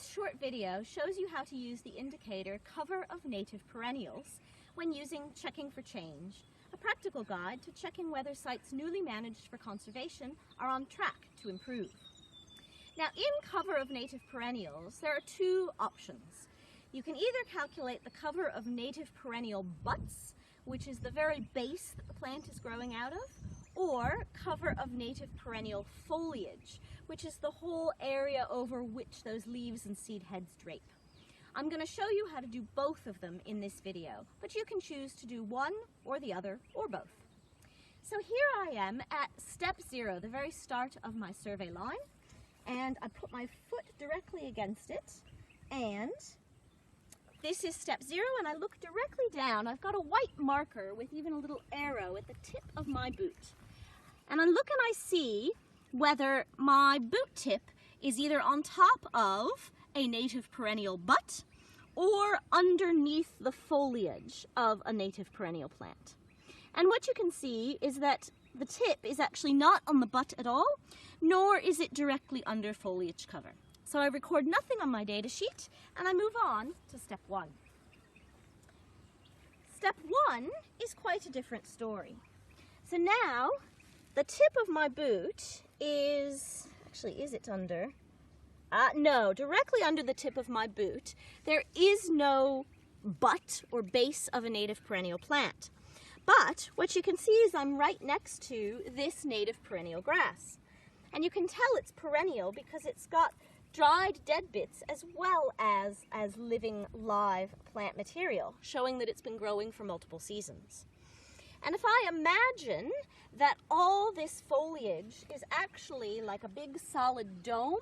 This short video shows you how to use the indicator Cover of Native Perennials when using Checking for Change, a practical guide to checking whether sites newly managed for conservation are on track to improve. Now, in Cover of Native Perennials, there are two options. You can either calculate the cover of native perennial buds, which is the very base that the plant is growing out of, or cover of native perennial foliage, which is the whole area over which those leaves and seed heads drape. I'm going to show you how to do both of them in this video, but you can choose to do one or the other or both. So here I am at step 0, the very start of my survey line, and I put my foot directly against it, and this is step 0, and I look directly down. I've got a white marker with even a little arrow at the tip of my boot. And I look and I see whether my boot tip is either on top of a native perennial butt or underneath the foliage of a native perennial plant. And what you can see is that the tip is actually not on the butt at all, nor is it directly under foliage cover. So I record nothing on my data sheet, and I move on to step 1. Step 1 is quite a different story. So now, the tip of my boot is, actually, is it under? No, directly under the tip of my boot, there is no butt or base of a native perennial plant. But what you can see is I'm right next to this native perennial grass. And you can tell it's perennial because it's got dried dead bits as well as living live plant material, showing that it's been growing for multiple seasons. And if I imagine that all this foliage is actually like a big solid dome,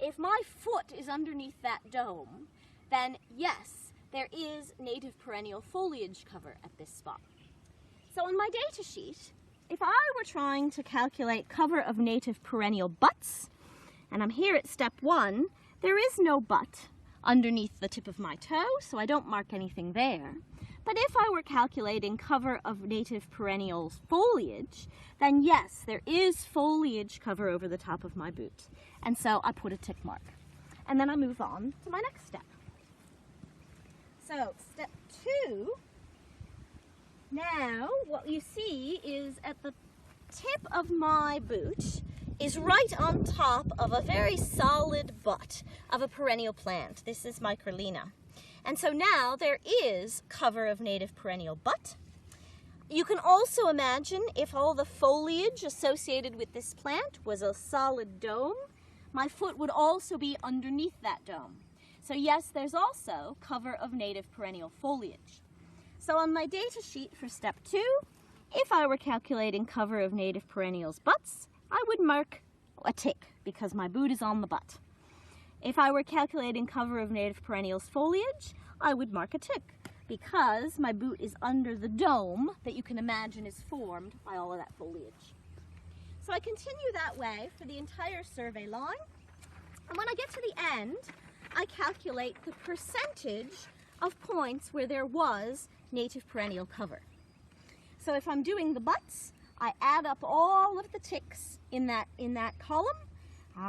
if my foot is underneath that dome, then yes, there is native perennial foliage cover at this spot. So on my data sheet, if I were trying to calculate cover of native perennial butts, and I'm here at step 1, there is no butt underneath the tip of my toe, so I don't mark anything there. But if I were calculating cover of native perennials foliage, then yes, there is foliage cover over the top of my boot. And so I put a tick mark. And then I move on to my next step. So step 2, now what you see is at the tip of my boot is right on top of a very solid butt of a perennial plant. This is Microlina. And so now there is cover of native perennial butt. You can also imagine if all the foliage associated with this plant was a solid dome, my foot would also be underneath that dome. So yes, there's also cover of native perennial foliage. So on my data sheet for step 2, if I were calculating cover of native perennials butts, I would mark a tick because my boot is on the butt. If I were calculating cover of native perennials foliage, I would mark a tick because my boot is under the dome that you can imagine is formed by all of that foliage. So I continue that way for the entire survey line, and when I get to the end, I calculate the percentage of points where there was native perennial cover. So if I'm doing the butts, I add up all of the ticks in that column.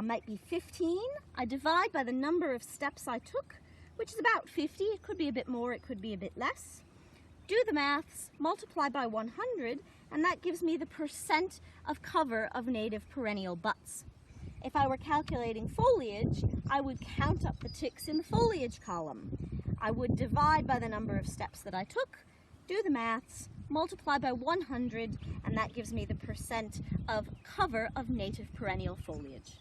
Might be 15. I divide by the number of steps I took, which is about 50. It could be a bit more, it could be a bit less. Do the maths, multiply by 100, and that gives me the percent of cover of native perennial butts. If I were calculating foliage, I would count up the ticks in the foliage column. I would divide by the number of steps that I took, do the maths, multiply by 100, and that gives me the percent of cover of native perennial foliage.